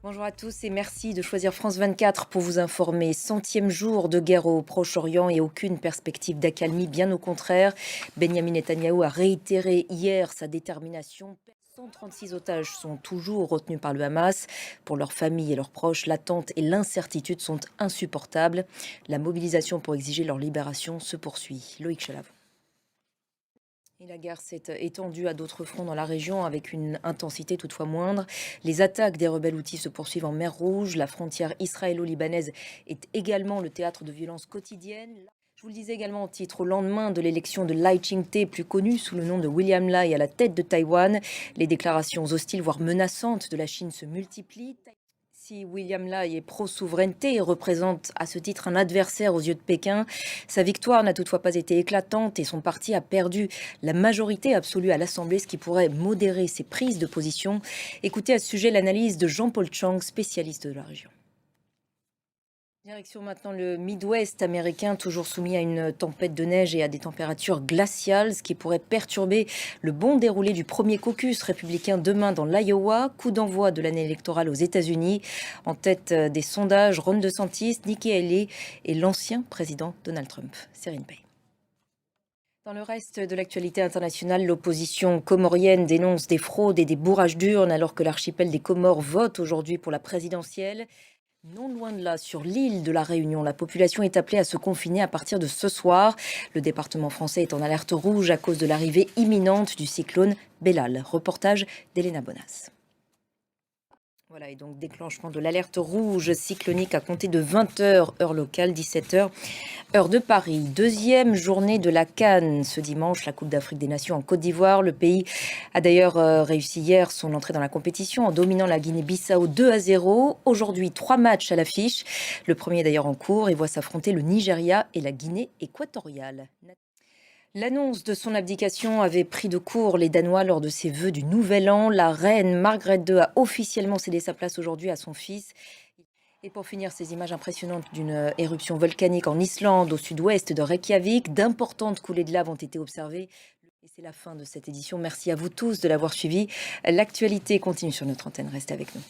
Bonjour à tous et merci de choisir France 24 pour vous informer. Centième jour de guerre au Proche-Orient et aucune perspective d'accalmie, bien au contraire. Benjamin Netanyahou a réitéré hier sa détermination. 136 otages sont toujours retenus par le Hamas. Pour leurs familles et leurs proches, l'attente et l'incertitude sont insupportables. La mobilisation pour exiger leur libération se poursuit. Loïc Chalav. Et la guerre s'est étendue à d'autres fronts dans la région avec une intensité toutefois moindre. Les attaques des rebelles houthis se poursuivent en mer Rouge. La frontière israélo-libanaise est également le théâtre de violences quotidiennes. Je vous le disais également en titre, au lendemain de l'élection de Lai Ching-te, plus connu sous le nom de William Lai à la tête de Taïwan, les déclarations hostiles voire menaçantes de la Chine se multiplient. Si William Lai est pro-souveraineté et représente à ce titre un adversaire aux yeux de Pékin, sa victoire n'a toutefois pas été éclatante et son parti a perdu la majorité absolue à l'Assemblée, ce qui pourrait modérer ses prises de position. Écoutez à ce sujet l'analyse de Jean-Paul Chang, spécialiste de la région. Direction maintenant le Midwest américain, toujours soumis à une tempête de neige et à des températures glaciales, ce qui pourrait perturber le bon déroulé du premier caucus républicain demain dans l'Iowa. Coup d'envoi de l'année électorale aux États-Unis. En tête des sondages, Ron DeSantis, Nikki Haley et l'ancien président Donald Trump. Serine Pay. Dans le reste de l'actualité internationale, l'opposition comorienne dénonce des fraudes et des bourrages d'urnes alors que l'archipel des Comores vote aujourd'hui pour la présidentielle. Non loin de là, sur l'île de la Réunion, la population est appelée à se confiner à partir de ce soir. Le département français est en alerte rouge à cause de l'arrivée imminente du cyclone Bellal. Reportage d'Elena Bonas. Voilà, et donc déclenchement de l'alerte rouge cyclonique à compter de 20h, heure locale, 17h, heure de Paris. Deuxième journée de la CAN ce dimanche, la Coupe d'Afrique des Nations en Côte d'Ivoire. Le pays a d'ailleurs réussi hier son entrée dans la compétition en dominant la Guinée-Bissau 2-0. Aujourd'hui, 3 matchs à l'affiche. Le premier est d'ailleurs en cours et voit s'affronter le Nigeria et la Guinée équatoriale. L'annonce de son abdication avait pris de court les Danois lors de ses vœux du Nouvel An. La reine Margrethe II a officiellement cédé sa place aujourd'hui à son fils. Et pour finir, ces images impressionnantes d'une éruption volcanique en Islande, au sud-ouest de Reykjavik. D'importantes coulées de lave ont été observées. Et c'est la fin de cette édition. Merci à vous tous de l'avoir suivi. L'actualité continue sur notre antenne. Restez avec nous.